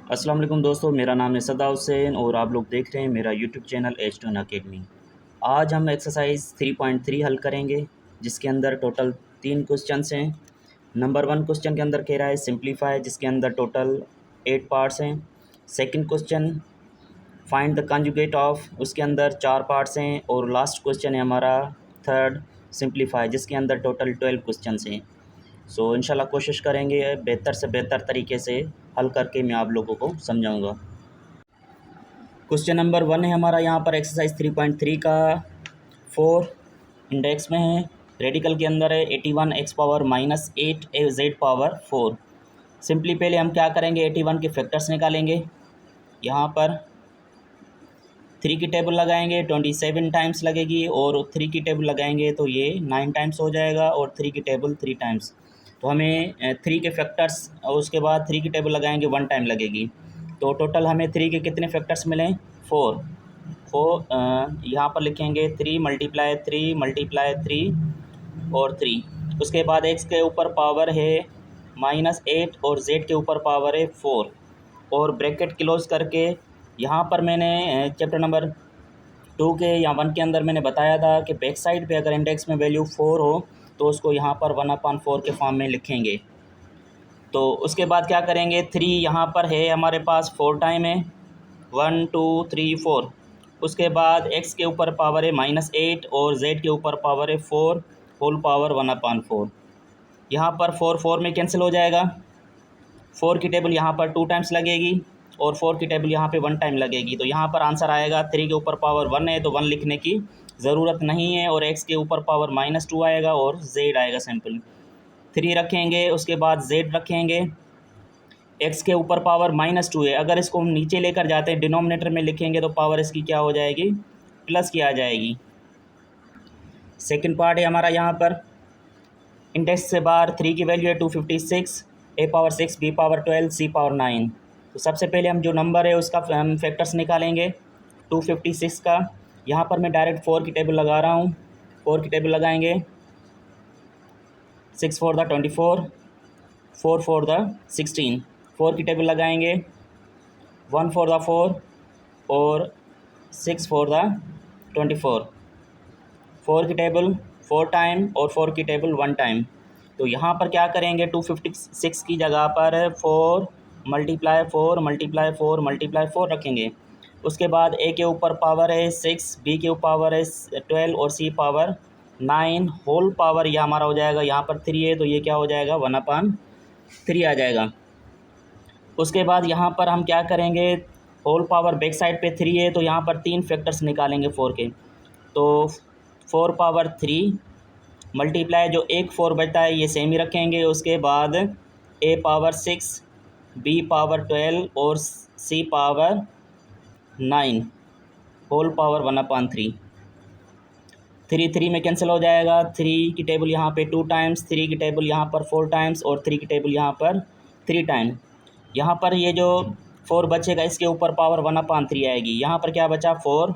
अस्सलाम वालेकुम दोस्तों, मेरा नाम है सदा हुसैन और आप लोग देख रहे हैं मेरा यूट्यूब चैनल एच2 अकेडमी। आज हम एक्सरसाइज 3.3 हल करेंगे, जिसके अंदर टोटल 3 क्वेश्चंस हैं। नंबर 1 क्वेश्चन के अंदर कह रहा है सिंप्लीफाई, जिसके अंदर टोटल 8 पार्ट्स हैं। Second question find the conjugate of, उसके अंदर 4 पार्ट्स हैं। और लास्ट क्वेश्चन है हमारा थर्ड सिंप्लीफाई, जिसके अंदर टोटल 12 क्वेश्चंस हैं। इंशाल्लाह कोशिश करेंगे बेहतर से बेहतर तरीके से हल करके मैं आप लोगों को समझाऊंगा। क्वेश्चन नंबर 1 है हमारा यहाँ पर एक्सरसाइज 3.3 का 4 इंडेक्स में है। रेडिकल के अंदर है 81 x power -8 z power 4। Simply पहले हम क्या करेंगे, 81 के फैक्टर्स निकालेंगे। यहाँ पर 3 की टेबल लगाएंगे 27 टाइम्स लगेगी, और 3 की टेबल लगाएंगे तो ये 9 टाइम्स हो जाएगा, और 3 की टेबल 3 टाइम्स। तो हमें 3 के फैक्टर्स और उसके बाद 3 की टेबल लगाएंगे 1 टाइम लगेगी। तो टोटल हमें 3 के कितने फैक्टर्स मिले, 4। यहाँ पर लिखेंगे 3 × 3 और 3। उसके बाद x के ऊपर पावर है -8 और z के ऊपर पावर है 4, और ब्रैकेट क्लोज करके यहाँ पर मैंने चैप्टर नंबर 2 के या 1 के अंदर मैंने बताया था कि बैक साइड पे अगर इंडेक्स में वैल्यू 4 हो तो उसको यहाँ पर 1/4 के फॉर्म में लिखेंगे। तो उसके बाद क्या करेंगे, 3 यहाँ पर है हमारे पास 4 टाइम है, 1 2 3 4। उसके बाद x के ऊपर पावर है -8 और z के ऊपर पावर है 4 होल पावर 1/4। यहाँ पर 4 4 में कैंसिल हो जाएगा। 4 की टेबल यहाँ पर 2 टाइम्स लगेगी और 4 की टेबल यहाँ पे 1 टाइम लगेगी। तो यहाँ पर आंसर आएगा 3 के ऊपर पावर 1 है तो 1 लिखने की ज़रूरत नहीं है, और x के ऊपर पावर -2 आएगा और z आएगा सिंपल। 3 रखेंगे, उसके बाद z रखेंगे। x के ऊपर पावर -2 है, अगर इसको हम नीचे लेकर जाते हैं डिनोमिनेटर में लिखेंगे तो पावर इसकी क्या हो जाएगी, प्लस की आ जाएगी। सेकेंड पार्ट है हमारा यहाँ पर इंडेक्स से बाहर 3 की वैल्यू है 256, a power 6 b power 12 c power 9। तो सबसे पहले हम जो नंबर है उसका हम फैक्टर्स निकालेंगे 256 का। यहाँ पर मैं डायरेक्ट 4 की टेबल लगा रहा हूँ। 4 की टेबल लगाएंगे, 6 4 द 24, 4 4 द 16। 4 की टेबल लगाएंगे, 1 4 द 4 और 6 4 द 24। 4 की टेबल 4 टाइम और 4 की टेबल 1 टाइम। तो यहाँ पर क्या करेंगे, 256 की जगह पर 4 × 4 × 4 रखेंगे। उसके बाद a के ऊपर पावर है 6, b के ऊपर पावर है 12 और c पावर 9 होल पावर यह हमारा हो जाएगा। यहाँ पर 3 है तो ये क्या हो जाएगा, 1/3 आ जाएगा। उसके बाद यहाँ पर हम क्या करेंगे, होल पावर बैक साइड पे 3 है तो यहाँ पर 3 फैक्टर्स निकालेंगे 4 के। तो 4 पावर 3 मल्टीप्लाई जो एक 4 बचता है ये सेम ही रखेंगे। उसके बाद a पावर 6, b पावर 12 और c पावर 9 होल पावर 1/3। 3 3 में कैंसिल हो जाएगा। 3 की टेबल यहाँ पे 2 टाइम्स, 3 की टेबल यहाँ पर 4 टाइम्स और 3 की टेबल यहाँ पर 3 टाइम। यहाँ पर ये जो 4 बचेगा इसके ऊपर पावर 1/3 आएगी। यहाँ पर क्या बचा, 4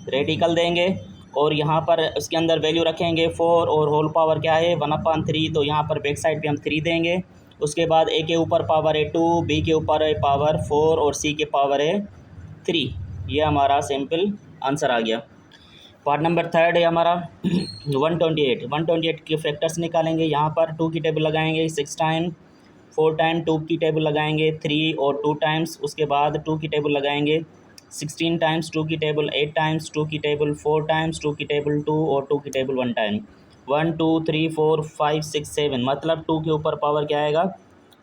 रेडिकल देंगे और यहाँ पर उसके अंदर वैल्यू रखेंगे 4 और होल पावर क्या है 1/3। तो यहाँ पर बैक साइड पे हम 3 देंगे। उसके बाद a के ऊपर पावर है 2, b के ऊपर है पावर 4 और c के पावर है 3। ये हमारा सिंपल आंसर आ गया। पार्ट नंबर थर्ड है हमारा 128 के फैक्टर्स निकालेंगे। यहाँ पर 2 की टेबल लगाएंगे 6 टाइम, 4 टाइम 2 की टेबल लगाएंगे 3 और 2 टाइम्स। उसके बाद 2 की टेबल लगाएंगे 16 टाइम्स, 2 की टेबल 8 टाइम्स, 2 की टेबल 4 टाइम्स, 2 की टेबल 2 और 2 की टेबल 1 टाइम। 1 2 3 4 5 6 7 मतलब 2 के ऊपर पावर क्या आएगा,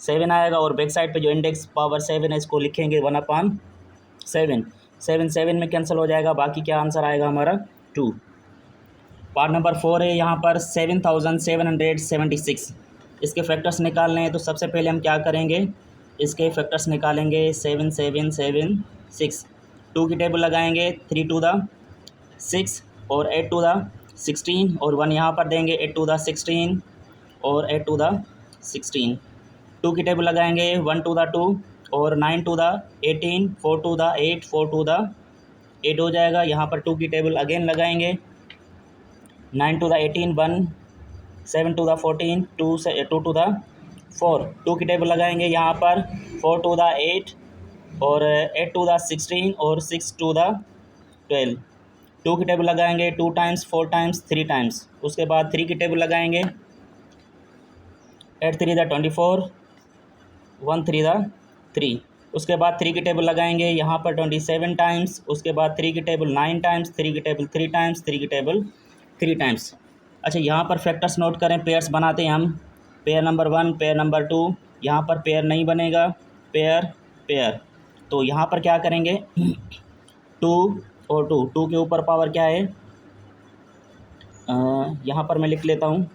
7 आएगा। और बैक साइड पे जो इंडेक्स पावर 7 है इसको लिखेंगे 1/7। 7 में कैंसिल हो जाएगा, बाकी क्या आंसर आएगा हमारा 2। पार्ट नंबर 4 है यहाँ पर 7776। इसके फैक्टर्स निकालने हैं तो सबसे पहले हम क्या करेंगे, इसके फैक्टर्स निकालेंगे 7776। 2 की टेबल लगाएंगे 3 2 द 6 और 8 2 द 16 और 1 यहाँ पर देंगे 8 2 द 16 और 8 2 द 16। 2 की टेबल लगाएंगे 1 2 द 2 और 9 2 द 18, 4 2 द 8, 4 2 द 8 हो जाएगा। यहाँ पर 2 की टेबल अगेन लगाएंगे 9 2 द 18 1, 7 2 द 14, 2 2 2 द 4। 2 की टेबल लगाएंगे यहाँ पर 4 टू द 8 और 8 टू द 16 और 6 टू द 12। 2 की टेबल लगाएंगे 2 टाइम्स 4 टाइम्स 3 टाइम्स। उसके बाद 3 की टेबल लगाएंगे 8 3 द 24 1 3 द 3। उसके बाद 3 की टेबल लगाएंगे यहाँ पर 27 टाइम्स। उसके बाद 3 की टेबल 9 टाइम्स, 3 की टेबल 3 टाइम्स, 3 की टेबल 3 टाइम्स। अच्छा, यहाँ पर फैक्टर्स नोट करें, पेयर्स बनाते हैं हम। पेयर नंबर 1, पेयर नंबर 2, यहाँ पर पेयर नहीं बनेगा, पेयर पेयर। तो यहाँ पर क्या करेंगे 2 और 2, 2 के ऊपर पावर क्या है, यहाँ पर मैं लिख लेता हूँ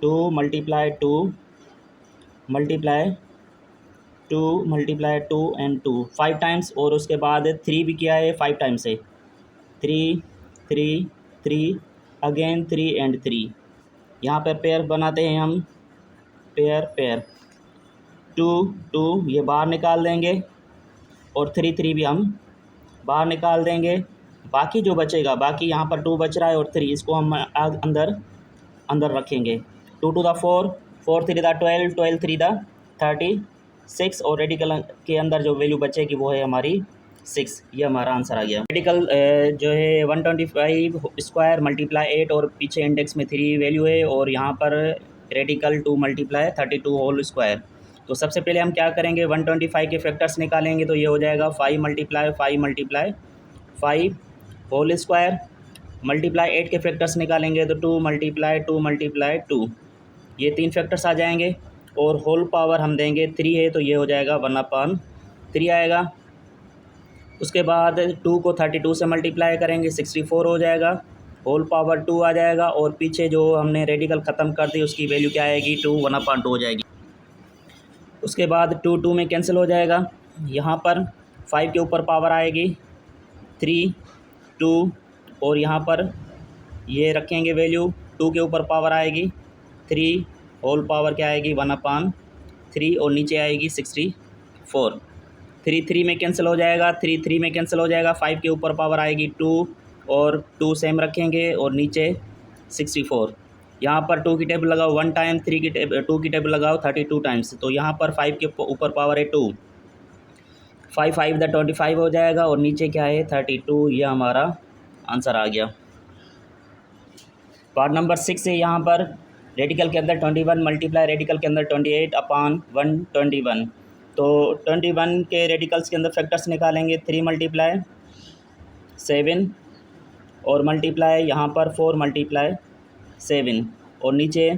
2 multiply 2 multiply 2 multiply 2 and 2 5 times. और उसके बाद 3 भी किया है 5 टाइम्स से, 3 3 3 अगेन 3 एंड 3। यहाँ पर पेयर बनाते हैं हम, पेयर पेयर 2 2 ये बाहर निकाल देंगे और 3 3 भी हम बाहर निकाल देंगे। बाकी जो बचेगा, बाकी यहाँ पर 2 बच रहा है और 3, इसको हम अंदर अंदर रखेंगे। 2 टू द 4 4 3 द 12 12 3 द 36 और रेडिकल के अंदर जो वैल्यू बचेगी वो है हमारी 6। ये हमारा आंसर आ गया। रेडिकल जो है 125 स्क्वायर मल्टीप्लाई 8 और पीछे इंडेक्स में 3 वैल्यू है और यहाँ पर रेडिकल 2 मल्टीप्लाई 32 होल स्क्वायर। तो सबसे पहले हम क्या करेंगे, 125 के फैक्टर्स निकालेंगे। तो ये हो जाएगा 5 multiply 5 multiply 5 whole square, multiply 8 के फैक्टर्स निकालेंगे तो 2 मल्टीप्लाई 2 मल्टीप्लाई 2, ये 3 फैक्टर्स आ जाएंगे। और होल पावर हम देंगे 3 है तो ये हो जाएगा 1/3 आएगा। उसके बाद 2 को 32 से मल्टीप्लाई करेंगे 64 हो जाएगा, होल पावर 2 आ जाएगा। और पीछे जो हमने रेडिकल ख़त्म कर दी उसकी वैल्यू क्या आएगी, 2 1/2 हो जाएगी। उसके बाद 2 2 में कैंसिल हो जाएगा। यहाँ पर 5 के ऊपर पावर आएगी 3 2 और यहाँ पर ये रखेंगे वैल्यू, 2 के ऊपर पावर आएगी 3, होल पावर क्या आएगी 1/3 और नीचे आएगी 64। 3 3 में कैंसिल हो जाएगा, 3 3 में कैंसिल हो जाएगा। 5 के ऊपर पावर आएगी 2 और 2 सेम रखेंगे और नीचे 64। यहाँ पर 2 की टेबल लगाओ 1 टाइम, 2 की टेबल लगाओ 32 टाइम्स। तो यहाँ पर 5 के ऊपर पावर है 2, 5 5 द 25 हो जाएगा और नीचे क्या है 32। यह हमारा आंसर आ गया। पार्ट नंबर 6 है, यहाँ पर रेडिकल के अंदर 21 मल्टीप्लाई रेडिकल के अंदर 28/121। तो 21 के रेडिकल्स के अंदर फैक्टर्स निकालेंगे, 3 मल्टीप्लाई 7 और मल्टीप्लाई यहाँ पर 4 मल्टीप्लाई 7 और नीचे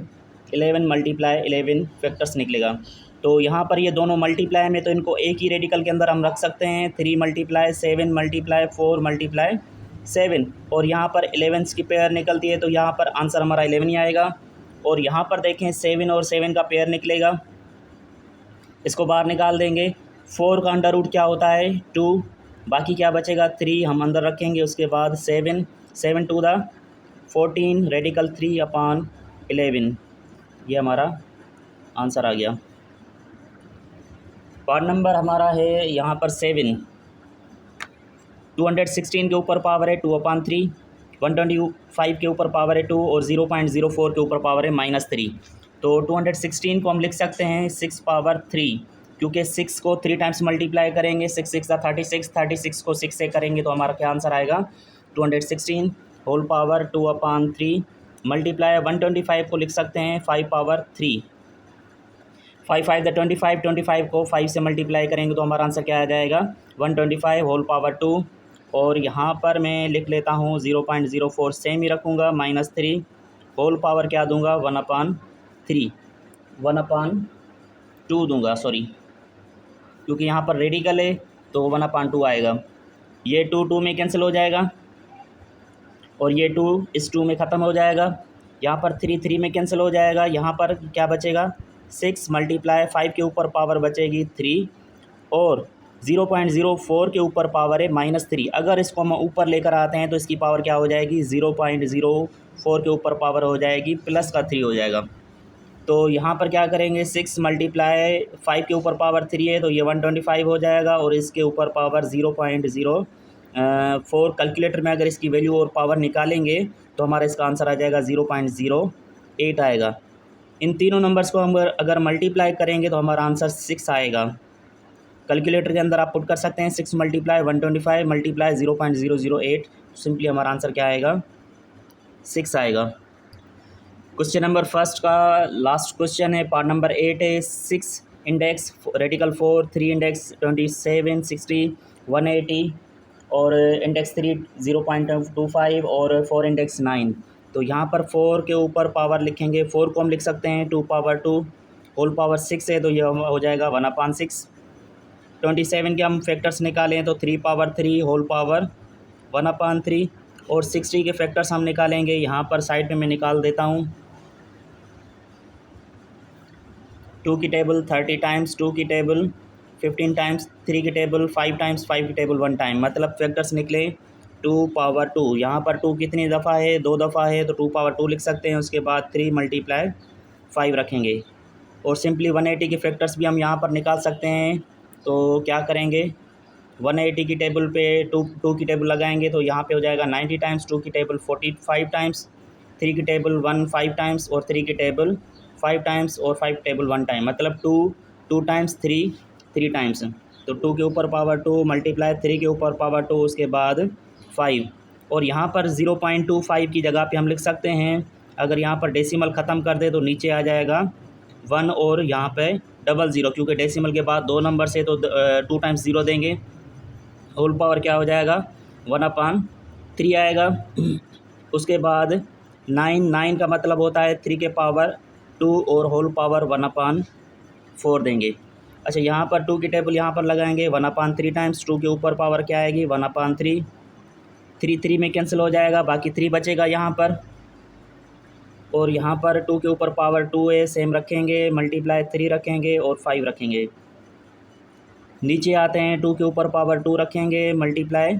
11 मल्टीप्लाई 11 फैक्टर्स निकलेगा। तो यहाँ पर ये दोनों मल्टीप्लाई में तो इनको एक ही रेडिकल के अंदर हम रख सकते हैं, 3 मल्टीप्लाई 7 मल्टीप्लाई 4 मल्टीप्लाई 7 और यहाँ पर 11 की पेयर निकलती है तो यहाँ पर आंसर हमारा 11 ही आएगा। और यहाँ पर देखें 7 और 7 का पेयर निकलेगा, इसको बाहर निकाल देंगे। 4 का अंडर रूट क्या होता है 2, बाकी क्या बचेगा 3 हम अंदर रखेंगे। उसके बाद 7 7 टू द 14 रेडिकल 3/11, ये हमारा आंसर आ गया। पार्ट नंबर हमारा है यहाँ पर 7, 216 के ऊपर पावर है 2/3, 125 के ऊपर पावर है 2 और 0.04 के ऊपर पावर है -3। तो 216 को हम लिख सकते हैं 6/3, क्योंकि 6 को 3 टाइम्स मल्टीप्लाई करेंगे 6 6 36, 36 को 6 से करेंगे तो हमारा क्या आंसर आएगा 216 होल पावर 2/3 मल्टीप्लाई 125 को लिख सकते हैं 5/3, 5 5 द 25, 25 को 5 से मल्टीप्लाई करेंगे तो हमारा आंसर क्या आ जाएगा 125 होल पावर 2। और यहाँ पर मैं लिख लेता हूँ 0.04 सेम ही रखूँगा, -3 होल पावर क्या दूंगा 1/3, 1/2 दूंगा, सॉरी क्योंकि यहाँ पर रेडिकल है तो 1/2 आएगा। ये 2 2 में कैंसिल हो जाएगा और ये 2 इस 2 में ख़त्म हो जाएगा। यहाँ पर 3 3 में कैंसिल हो जाएगा। यहाँ पर क्या बचेगा 6 मल्टीप्लाई 5 के ऊपर पावर बचेगी 3 और 0.04 के ऊपर पावर है -3। अगर इसको हम ऊपर लेकर आते हैं तो इसकी पावर क्या हो जाएगी 0.04 के ऊपर पावर हो जाएगी प्लस का 3 हो जाएगा। तो यहाँ पर क्या करेंगे 6 मल्टीप्लाई 5 के ऊपर पावर 3 है तो ये 125 हो जाएगा और इसके ऊपर पावर 0.04। कैलकुलेटर में अगर इसकी वैल्यू और पावर निकालेंगे तो हमारा इसका आंसर आ जाएगा 0.08 आएगा। इन तीनों नंबर्स को हम अगर मल्टीप्लाई करेंगे तो हमारा आंसर 6 आएगा। कैलकुलेटर के अंदर आप पुट कर सकते हैं 6 मल्टीप्लाई 125 मल्टीप्लाई 0.008, सिंपली हमारा आंसर क्या आएगा 6 आएगा। क्वेश्चन नंबर फर्स्ट का लास्ट क्वेश्चन है, पार्ट नंबर 8 है। 6 इंडेक्स रेडिकल 4, 3 इंडेक्स 27, 60, 180 और इंडेक्स 3 0.25 और 4 इंडेक्स 9। तो यहाँ पर 4 के ऊपर पावर लिखेंगे, 4 को हम लिख सकते हैं 2 पावर 2, होल पावर 6 है तो ये हो जाएगा 1/6। 27 के हम फैक्टर्स निकालें तो 3 पावर 3 होल पावर 1/3 और 60 के फैक्टर्स हम निकालेंगे, यहाँ पर साइड में मैं निकाल देता हूँ। 2 की टेबल 30 टाइम्स, 2 की टेबल 15 टाइम्स, 3 की टेबल 5 टाइम्स, 5 की टेबल 1 टाइम, मतलब फैक्टर्स निकले 2 पावर 2। यहाँ पर 2 कितनी दफ़ा है, 2 दफ़ा है तो 2 पावर 2 लिख सकते हैं। उसके बाद 3 मल्टीप्लाई 5 रखेंगे और सिंपली 180 के फैक्टर्स भी हम यहाँ पर निकाल सकते हैं। तो क्या करेंगे, 180 की टेबल पे 2 की टेबल लगाएंगे तो यहाँ पे हो जाएगा 90 टाइम्स, 2 की टेबल 45 टाइम्स, 3 की टेबल 1 5 टाइम्स और 3 की टेबल 5 टाइम्स और 5 टेबल 1 टाइम, मतलब 2 टाइम्स 3 टाइम्स। तो 2 के ऊपर पावर 2 मल्टीप्लाई 3 के ऊपर पावर 2 उसके बाद 5 और यहाँ पर 0.25 की जगह पे हम लिख सकते हैं, अगर यहाँ पर डेसिमल ख़त्म कर दे तो नीचे आ जाएगा 1 और यहाँ पे 00, क्योंकि डेसिमल के बाद 2 नंबर से तो 2 टाइम्स 0 देंगे। होल पावर क्या हो जाएगा 1/3 आएगा। उसके बाद 9 का मतलब होता है 3 के पावर 2 और होल पावर 1/4 देंगे। अच्छा, यहाँ पर 2 की टेबल यहाँ पर लगाएंगे 1/3 टाइम्स, 2 के ऊपर पावर क्या आएगी 1/3, 3 में कैंसिल हो जाएगा, बाकी 3 बचेगा यहाँ पर। और यहाँ पर 2 के ऊपर पावर 2 है, सेम रखेंगे, मल्टीप्लाई 3 रखेंगे और 5 रखेंगे। नीचे आते हैं 2 के ऊपर पावर 2 रखेंगे, मल्टीप्लाई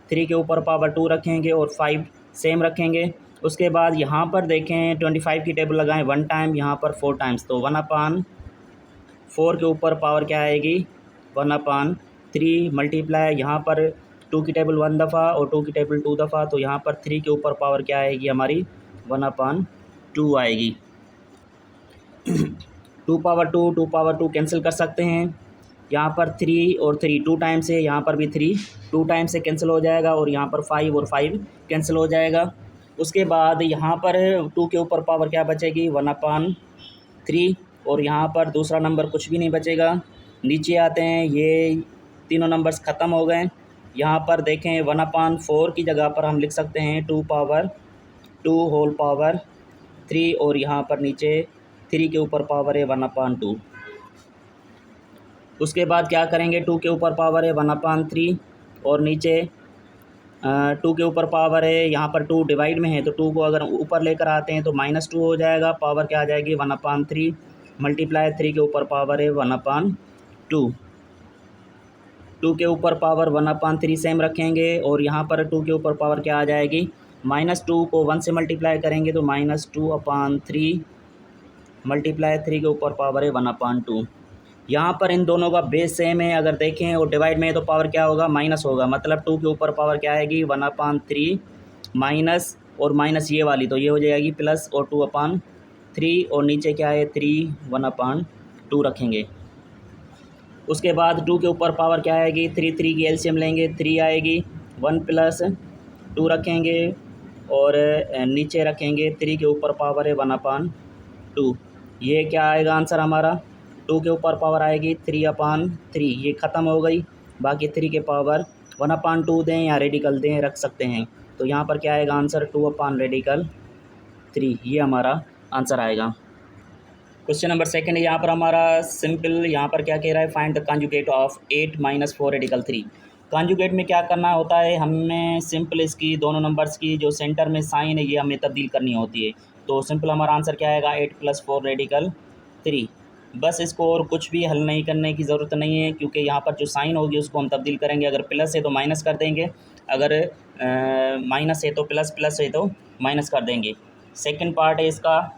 3 के ऊपर पावर 2 रखेंगे और 5 सेम रखेंगे। उसके बाद यहाँ पर देखें 25 की टेबल लगाएं 1 टाइम, यहाँ पर 4 टाइम्स, तो 1/4 के ऊपर पावर क्या आएगी 1/3 मल्टीप्लाई यहाँ पर 2 की टेबल 1 दफ़ा और 2 की टेबल 2 दफ़ा, तो यहाँ पर 3 के ऊपर पावर क्या आएगी हमारी 1/2 आएगी। 2 पावर 2 कैंसिल कर सकते हैं, यहाँ पर 3 और 3 2 टाइम से, यहाँ पर भी 3 2 टाइम से कैंसिल हो जाएगा और यहाँ पर 5 और 5 कैंसिल हो जाएगा। उसके बाद यहाँ पर 2 के ऊपर पावर क्या बचेगी 1/3 और यहाँ पर दूसरा नंबर कुछ भी नहीं बचेगा। नीचे आते हैं, ये तीनों नंबर्स ख़त्म हो गए। यहाँ पर देखें 1/4 की जगह पर हम लिख सकते हैं 2 पावर 2 होल पावर 3 और यहाँ पर नीचे 3 के ऊपर पावर है 1/2। उसके बाद क्या करेंगे, 2 के ऊपर पावर है 1/3 और नीचे 2 के ऊपर पावर है, यहाँ पर 2 डिवाइड में है तो 2 को अगर ऊपर लेकर आते हैं तो -2 हो जाएगा, पावर क्या आ जाएगी 1/3 मल्टीप्लाई 3 के ऊपर पावर है 1/2। 2 के ऊपर पावर 1/3 सेम रखेंगे और यहाँ पर 2 के ऊपर पावर क्या आ जाएगी -2 को 1 से मल्टीप्लाई करेंगे तो -2/3 मल्टीप्लाई 3 के ऊपर पावर है 1/2। यहाँ पर इन दोनों का बेस सेम है, अगर देखें और डिवाइड में है तो पावर क्या होगा माइनस होगा, मतलब 2 के ऊपर पावर क्या आएगी 1/3 माइनस और माइनस ये वाली तो ये हो जाएगी प्लस और 2/3 और नीचे क्या है 3 1/2 रखेंगे। उसके बाद 2 के ऊपर पावर क्या आएगी 3 की एलसीएम लेंगे 3 आएगी, 1 + 2 रखेंगे और नीचे रखेंगे 3 के ऊपर पावर है 1/2। ये क्या आएगा आंसर हमारा, 2 के ऊपर पावर आएगी 3/3, ये ख़त्म हो गई। बाकी 3 के पावर 1/2 दें या रेडिकल दें रख सकते हैं, तो यहाँ पर क्या आएगा आंसर 2/3, ये हमारा आंसर आएगा। क्वेश्चन नंबर सेकंड है, यहाँ पर हमारा सिंपल, यहाँ पर क्या कह रहा है, find the conjugate of 8 - 4 radical 3। Conjugate में क्या करना होता है, हमें सिंपल इसकी दोनों नंबर्स की जो सेंटर में साइन है ये हमें तब्दील करनी होती है। तो सिंपल हमारा आंसर क्या आएगा 8 + 4 रेडिकल 3। बस इसको और कुछ भी हल नहीं करने की ज़रूरत नहीं है, क्योंकि यहाँ पर जो साइन होगी उसको हम तब्दील करेंगे, अगर प्लस है तो माइनस कर देंगे, अगर माइनस है तो प्लस, प्लस है तो माइनस कर देंगे। सेकंड पार्ट है इसका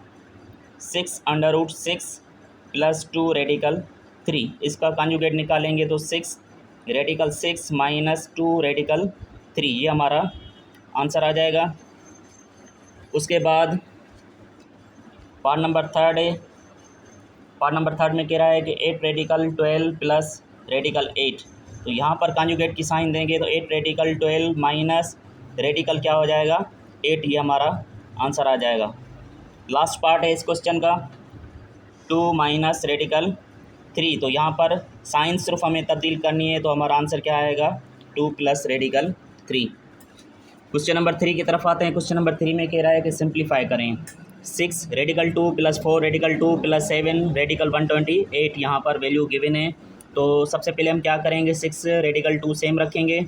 6√6 + 2 रेडिकल 3, इसका कॉन्जुगेट निकालेंगे तो 6 रेडिकल 6 - 2 रेडिकल 3, ये हमारा आंसर आ जाएगा। उसके बाद पार्ट नंबर थर्ड में कह रहा है कि 8 रेडिकल 12 प्लस रेडिकल 8। तो यहाँ पर कॉन्जुगेट की साइन देंगे तो 8 रेडिकल 12 माइनस रेडिकल क्या हो जाएगा 8, ये हमारा आंसर आ जाएगा। लास्ट पार्ट है इस क्वेश्चन का 2 माइनस रेडिकल 3। तो यहाँ पर साइन सिर्फ हमें तब्दील करनी है, तो हमारा आंसर क्या आएगा 2 प्लस रेडिकल 3। क्वेश्चन नंबर 3 की तरफ आते हैं। क्वेश्चन नंबर 3 में कह रहा है कि सिंप्लीफाई करें। 6 radical 2 plus 4 radical 2 plus 7 radical 128 यहाँ पर वैल्यू गिवन है। तो सबसे पहले हम क्या करेंगे 6 रेडिकल 2 सेम रखेंगे,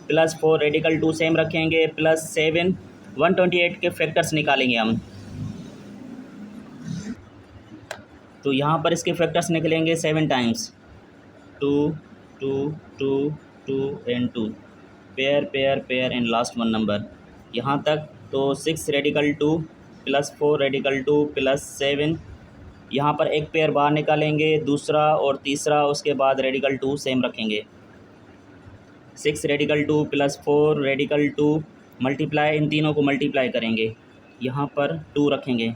प्लस 4 रेडिकल 2 सेम रखेंगे, प्लस 7 128 के फैक्टर्स निकालेंगे हम। तो यहाँ पर इसके फैक्टर्स निकलेंगे 7 times 2 2 2 2 and 2 pair pair pair and last one number यहाँ तक। तो 6 रेडिकल 2 प्लस 4 रेडिकल 2 प्लस 7 यहाँ पर एक पेयर बाहर निकालेंगे, दूसरा और तीसरा, उसके बाद रेडिकल 2 सेम रखेंगे। 6 रेडिकल 2 प्लस 4 रेडिकल 2 मल्टीप्लाई, इन तीनों को मल्टीप्लाई करेंगे, यहाँ पर 2 रखेंगे,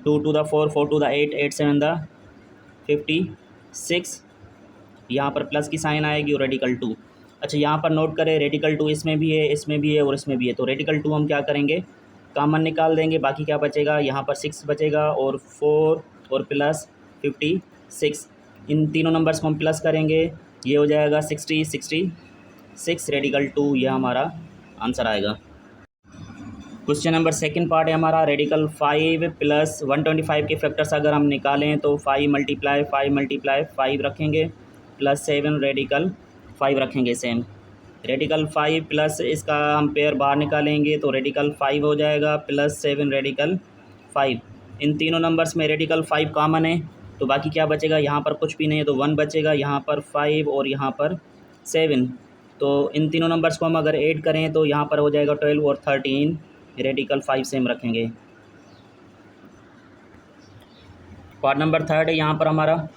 2 two the 4 4 two the 8 8 7 the 56, यहाँ पर प्लस की साइन आएगी और रेडिकल 2। अच्छा यहाँ पर नोट करें रेडिकल 2 इसमें भी है, इसमें भी है और इसमें भी है। तो रेडिकल 2 हम क्या करेंगे कॉमन निकाल देंगे, बाकी क्या बचेगा यहाँ पर 6 बचेगा और 4 और प्लस 56, इन तीनों नंबर्स को हम प्लस करेंगे, ये हो जाएगा 66 रेडिकल 2, यह हमारा आंसर आएगा। क्वेश्चन नंबर सेकंड पार्ट है हमारा रेडिकल 5 प्लस 125 के फैक्टर्स अगर हम निकालें तो 5 मल्टीप्लाई 5 रखेंगे, प्लस 7 रेडिकल 5 रखेंगे सेम। रेडिकल 5 प्लस इसका हम पेयर बाहर निकालेंगे तो रेडिकल 5 हो जाएगा, प्लस 7 रेडिकल 5। इन तीनों नंबर्स में रेडिकल 5 कॉमन है, तो बाकी क्या बचेगा यहाँ पर कुछ भी नहीं है, तो 1 बचेगा, यहाँ पर 5 और यहाँ पर 7। तो इन तीनों नंबर्स को हम अगर ऐड करें तो यहाँ पर हो जाएगा 12 और 13, रेडिकल 5 सेम रखेंगे। पार्ट नंबर थर्ड है यहाँ पर हमारा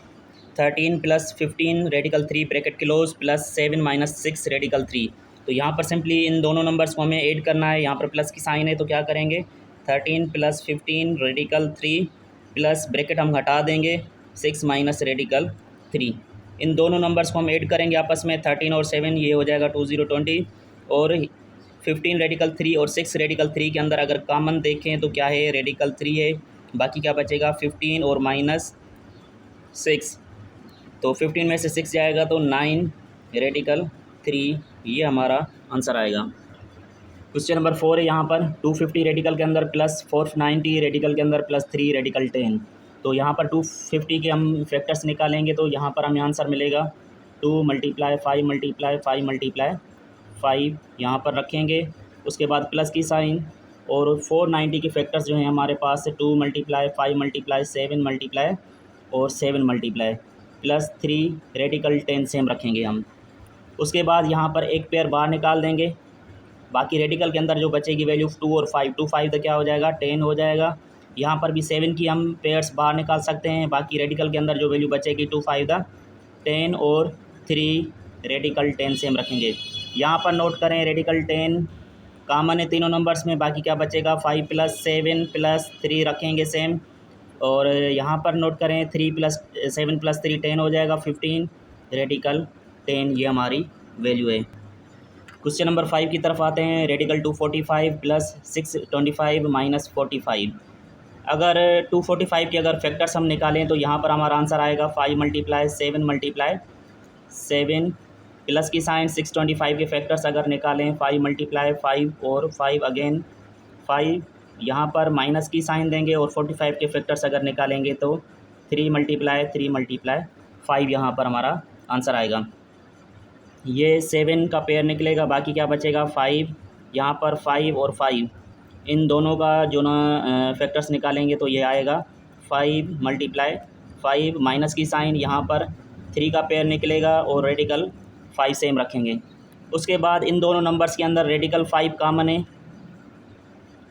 13 plus 15 radical 3 bracket close plus 7 minus 6 radical 3। तो यहाँ पर सिंपली इन दोनों नंबर्स को हमें ऐड करना है, यहाँ पर प्लस की साइन है तो क्या करेंगे 13 प्लस 15 रेडिकल 3 प्लस ब्रैकेट हम हटा देंगे 6 माइनस रेडिकल 3। इन दोनों नंबर्स को हम ऐड करेंगे आपस में 13 और 7, ये हो जाएगा 2020 और 15 रेडिकल 3 और 6 रेडिकल 3 के अंदर अगर कॉमन देखें तो क्या है रेडिकल 3 है, बाकी क्या बचेगा 15 और माइनस 6। तो 15 में से 6 जाएगा तो 9 रेडिकल 3, ये हमारा आंसर आएगा। क्वेश्चन नंबर 4 है यहाँ पर 250 रेडिकल के अंदर प्लस 490 रेडिकल के अंदर प्लस 3 रेडिकल 10। तो यहाँ पर 250 के हम फैक्टर्स निकालेंगे तो यहाँ पर हमें आंसर मिलेगा 2 मल्टीप्लाई 5 मल्टीप्लाई 5 मल्टीप्लाई 5 यहाँ पर रखेंगे, उसके बाद प्लस की साइन और 490 के फैक्टर्स जो हैं हमारे पास 2 मल्टीप्लाई 5 मल्टीप्लाई 7 मल्टीप्लाई और 7 मल्टीप्लाई प्लस 3 रेडिकल 10 सेम रखेंगे हम। उसके बाद यहाँ पर एक पेयर बाहर निकाल देंगे, बाकी रेडिकल के अंदर जो बचेगी वैल्यू 2 और 5, 2 5 तो क्या हो जाएगा 10 हो जाएगा। यहाँ पर भी 7 की हम पेयर्स बाहर निकाल सकते हैं, बाकी रेडिकल के अंदर जो वैल्यू बचेगी 2 5 द 10 और 3 रेडिकल 10 सेम रखेंगे। यहाँ पर नोट करें रेडिकल 10 कॉमन है तीनों नंबर्स में, बाकी क्या बचेगा 5 प्लस 7 प्लस 3 रखेंगे सेम, और यहाँ पर नोट करें 3 प्लस 7 प्लस 3 10 हो जाएगा 15 रेडिकल 10, ये हमारी वैल्यू है। क्वेश्चन नंबर 5 की तरफ आते हैं। Radical 245 plus 625 minus 45। अगर 245 के अगर फैक्टर्स हम निकालें तो यहाँ पर हमारा आंसर आएगा 5 मल्टीप्लाई 7 मल्टीप्लाई 7 प्लस की साइन 625 के फैक्टर्स अगर निकालें 5 मल्टीप्लाई 5 और 5 अगेन 5, यहाँ पर माइनस की साइन देंगे और 45 के फैक्टर्स अगर निकालेंगे तो 3 मल्टीप्लाई 5 यहाँ पर हमारा आंसर आएगा। ये 7 का पेयर निकलेगा, बाकी क्या बचेगा 5, यहाँ पर 5 और 5 इन दोनों का जो ना फैक्टर्स निकालेंगे तो ये आएगा 5 मल्टीप्लाई 5 माइनस की साइन, यहाँ पर 3 का पेयर निकलेगा और रेडिकल 5 सेम रखेंगे। उसके बाद इन दोनों नंबर्स के अंदर रेडिकल 5 कॉमन है,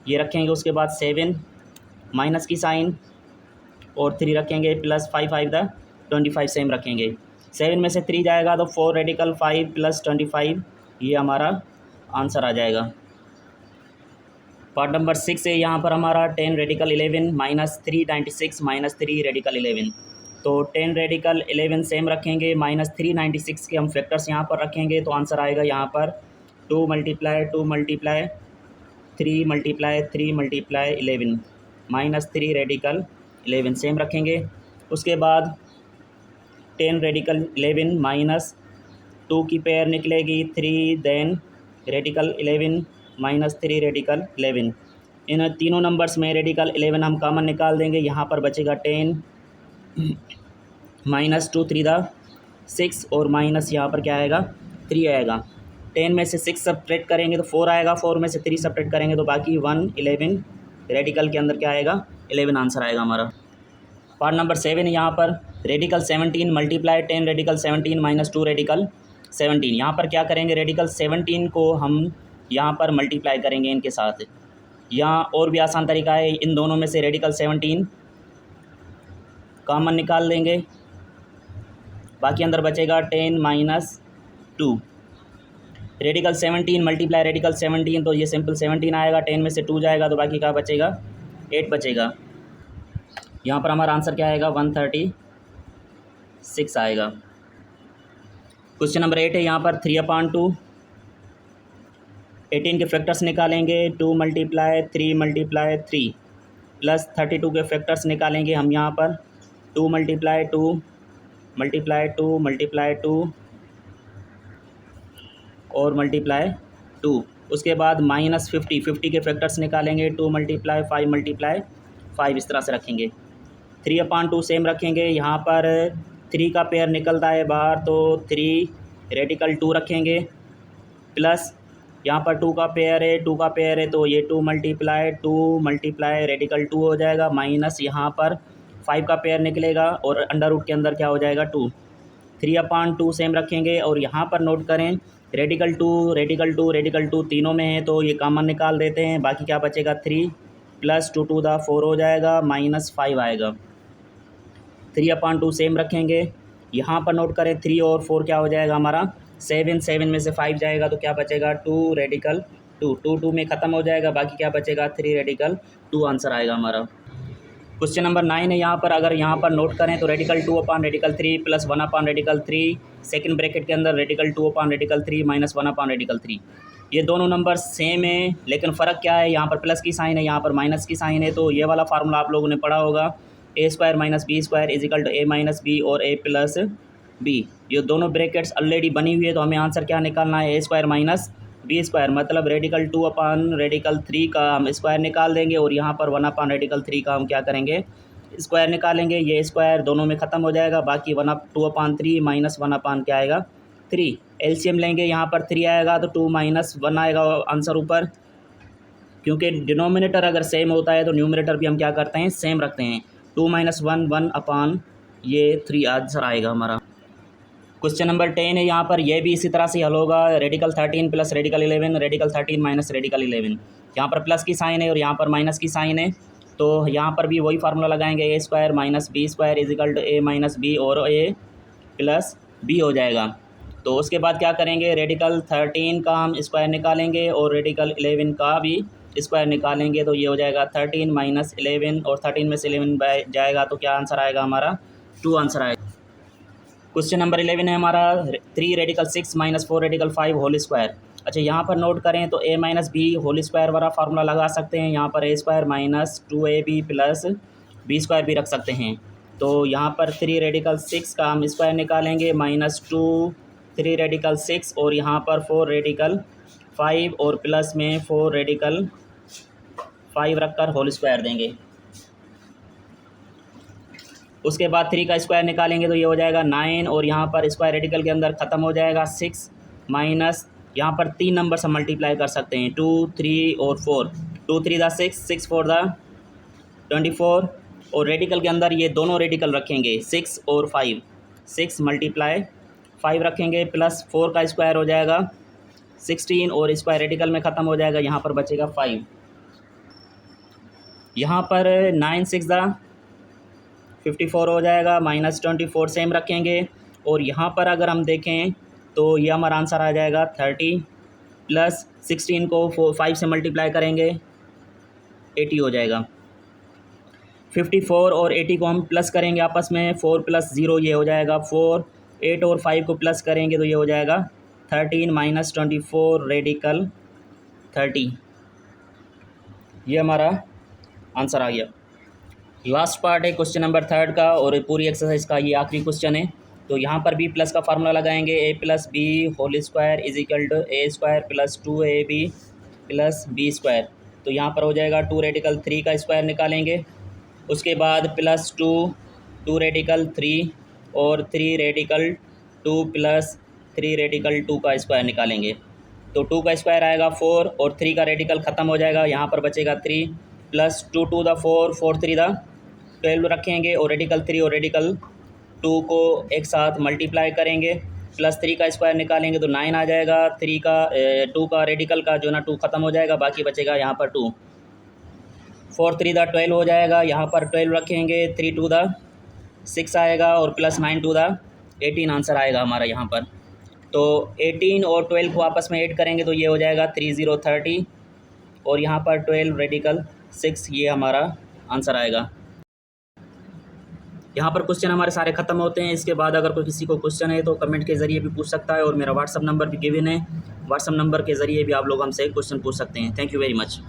ये रखेंगे, उसके बाद 7 माइनस की साइन और 3 रखेंगे प्लस 5 5 द 25 सेम रखेंगे। 7 में से 3 जाएगा तो 4 रेडिकल 5 प्लस 25, ये हमारा आंसर आ जाएगा। पार्ट नंबर 6 है यहाँ पर हमारा 10 रेडिकल 11 माइनस 396 माइनस 3 रेडिकल 11। तो 10 रेडिकल 11 सेम रखेंगे, माइनस 396 के हम फैक्टर्स यहाँ पर रखेंगे, तो आंसर आएगा यहाँ पर 2 multiply 2 multiply 3 multiply 3 multiply 11 minus 3 radical 11 same रखेंगे। उसके बाद 10 रेडिकल 11 माइनस 2 की पेयर निकलेगी 3, देन रेडिकल 11 माइनस 3 रेडिकल 11। इन तीनों नंबर्स में रेडिकल 11 हम कॉमन निकाल देंगे, यहाँ पर बचेगा 10 माइनस 2 3 6 और माइनस यहाँ पर क्या आएगा 3 आएगा। 10 में से 6 सब्ट्रैक्ट करेंगे तो 4 आएगा, 4 में से 3 सब्ट्रैक्ट करेंगे तो बाकी 1 11 रेडिकल के अंदर क्या आएगा 11 आंसर आएगा हमारा। पार्ट नंबर 7 यहाँ पर radical 17 multiply 10 radical 17 minus 2 radical 17। यहाँ पर क्या करेंगे रेडिकल 17 को हम यहाँ पर मल्टीप्लाई करेंगे इनके साथ। यहाँ और भी आसान तरीका है, इन दोनों में से रेडिकल 17 कॉमन निकाल देंगे, बाकी अंदर बचेगा 10 माइनस 2। रेडिकल 17 मल्टीप्लाई रेडिकल 17 तो ये सिंपल 17 आएगा, 10 में से 2 जाएगा तो बाकी क्या बचेगा 8 बचेगा। यहाँ पर हमारा आंसर क्या आएगा 136 आएगा। क्वेश्चन नंबर 8 है यहाँ पर 3/2 18 के फैक्टर्स निकालेंगे, 2 मल्टीप्लाई 3 मल्टीप्लाई 3 प्लस 32 के फैक्टर्स निकालेंगे हम यहाँ पर 2 मल्टीप्लाई 2 मल्टीप्लाई 2 मल्टीप्लाई 2 और मल्टीप्लाई 2। उसके बाद माइनस 50 के फैक्टर्स निकालेंगे, 2 मल्टीप्लाई 5 मल्टीप्लाई 5 इस तरह से रखेंगे। 3/2 सेम रखेंगे, यहाँ पर 3 का पेयर निकलता है बाहर तो 3 रेडिकल 2 रखेंगे, प्लस यहाँ पर 2 का पेयर है तो ये 2 मल्टीप्लाई रेडिकल 2 हो जाएगा, माइनस यहाँ पर 5 का पेयर निकलेगा और अंडर रूट के अंदर क्या हो जाएगा 2। 3/2 सेम रखेंगे और यहाँ पर नोट करें रेडिकल 2 तीनों में है तो ये कॉमन निकाल देते हैं, बाकी क्या बचेगा 3 प्लस 2 टू द 4 हो जाएगा, माइनस 5 आएगा। 3/2 सेम रखेंगे, यहाँ पर नोट करें 3 और 4 क्या हो जाएगा हमारा 7 में से 5 जाएगा तो क्या बचेगा 2 रेडिकल 2 में ख़त्म हो जाएगा, बाकी क्या बचेगा 3 रेडिकल 2 आंसर आएगा हमारा। क्वेश्चन नंबर 9 है यहाँ पर, अगर यहाँ पर नोट करें तो रेडिकल 2/रेडिकल 3 प्लस 1/रेडिकल 3 सेकेंड ब्रैकेट के अंदर रेडिकल 2/रेडिकल 3 माइनस 1/रेडिकल 3। ये दोनों नंबर सेम है लेकिन फ़र्क क्या है, यहाँ पर प्लस की साइन है, यहाँ पर माइनस की साइन है। तो ये वाला फार्मूला आप लोगों ने पढ़ा होगा a² minus b² is equal to a minus b और a प्लस बी। ये दोनों ब्रैकेट्स ऑलरेडी बनी हुई है तो हमें आंसर क्या निकालना है a² माइनस b², मतलब रेडिकल 2/रेडिकल 3 का हम स्क्वायर निकाल देंगे और यहाँ पर 1/रेडिकल 3 का हम क्या करेंगे स्क्वायर निकालेंगे। ये स्क्वायर दोनों में ख़त्म हो जाएगा, बाकी 2/3 माइनस 1/ क्या आएगा 3। एलसीएम लेंगे, यहाँ पर 3 आएगा तो 2 माइनस 1 आएगा आंसर ऊपर, क्योंकि डिनोमिनेटर अगर सेम होता है तो न्यूमरेटर भी हम क्या करते हैं सेम रखते हैं। 2 माइनस 1 1/ ये 3 आंसर आएगा हमारा। क्वेश्चन नंबर 10 है यहाँ पर, यह भी इसी तरह से हल होगा। Radical 13 plus radical 11 radical 13 minus radical 11। यहाँ पर प्लस की साइन है और यहाँ पर माइनस की साइन है, तो यहाँ पर भी वही फार्मूला लगाएंगे a² minus b² is equal to a minus b और a प्लस बी हो जाएगा। तो उसके बाद क्या करेंगे रेडिकल 13 का हम स्क्वायर निकालेंगे और रेडिकल 11 का भी स्क्वायर निकालेंगे, तो ये हो जाएगा 13 माइनस 11 और 13 में से 11 जाएगा तो क्या आंसर आएगा हमारा 2 आंसर आएगा। क्वेश्चन नंबर 11 है हमारा 3 radical 6 minus 4 radical 5 whole square. अच्छा, यहाँ पर नोट करें तो a minus b whole square वाला फार्मूला लगा सकते हैं, यहाँ पर a² minus 2ab plus b² भी रख सकते हैं। तो यहाँ पर 3 रेडिकल 6 का हम स्क्वायर निकालेंगे, माइनस 2 3 रेडिकल 6 और यहाँ पर 4 रेडिकल 5 और प्लस में 4 रेडिकल 5 रखकर होल स्क्वायर देंगे। उसके बाद 3 का स्क्वायर निकालेंगे तो ये हो जाएगा 9 और यहाँ पर स्क्वायर रेडिकल के अंदर ख़त्म हो जाएगा 6 माइनस यहाँ पर 3 नंबर से मल्टीप्लाई कर सकते हैं 2 3 और 4। 2 3 6 6 4 24 और रेडिकल के अंदर ये दोनों रेडिकल रखेंगे 6 और 5, 6 मल्टीप्लाई 5 रखेंगे प्लस 4 का स्क्वायर हो जाएगा 16 और स्क्वायर रेडिकल में ख़त्म हो जाएगा, यहाँ पर बचेगा 5। यहाँ पर 9 6 54 हो जाएगा, माइनस 24 सेम रखेंगे और यहाँ पर अगर हम देखें तो ये हमारा आंसर आ जाएगा 30 प्लस 16 को 5 से मल्टीप्लाई करेंगे 80 हो जाएगा। 54 और 80 को हम प्लस करेंगे आपस में, 4 + 0 ये हो जाएगा 4। 8 और 5 को प्लस करेंगे तो ये हो जाएगा 13 - 24 रेडिकल 30। ये हमारा आंसर आ गया। लास्ट पार्ट है क्वेश्चन नंबर 3 का, और पूरी एक्सरसाइज का ये आखिरी क्वेश्चन है। तो यहाँ पर भी प्लस का फार्मूला लगाएंगे, a + b whole square = a² + 2ab + b²। तो यहाँ पर हो जाएगा 2 रेडिकल 3 का स्क्वायर निकालेंगे, उसके बाद +2 2 रेडिकल 3 और 3 रेडिकल 2 + 3 रेडिकल 2 का स्क्वायर निकालेंगे। तो 2 का स्क्वायर आएगा 4 और 3 का रेडिकल ख़त्म हो जाएगा, यहाँ पर बचेगा 3 + 2 × 4 4 × 3 = 12 रखेंगे, और रेडिकल 3 और रेडिकल 2 को एक साथ मल्टीप्लाई करेंगे, +3 का स्क्वायर निकालेंगे तो 9 आ जाएगा। 2 का रेडिकल का जो ना 2 ख़त्म हो जाएगा, बाकी बचेगा यहाँ पर 2। 4 × 3 = 12 हो जाएगा, यहाँ पर 12 रखेंगे, 3 × 2 = 6 आएगा, और +9 × 2 = 18 आंसर आएगा हमारा यहाँ पर। तो 18 और 12 को आपस में ऐड करेंगे तो ये हो जाएगा 3 0 30, और यहाँ पर 12 रेडिकल 6, ये हमारा आंसर आएगा। यहाँ पर क्वेश्चन हमारे सारे ख़त्म होते हैं। इसके बाद अगर कोई किसी को क्वेश्चन है तो कमेंट के ज़रिए भी पूछ सकता है, और मेरा व्हाट्सअप नंबर भी गिवन है, व्हाट्सअप नंबर के ज़रिए भी आप लोग हमसे क्वेश्चन पूछ सकते हैं। Thank you very much.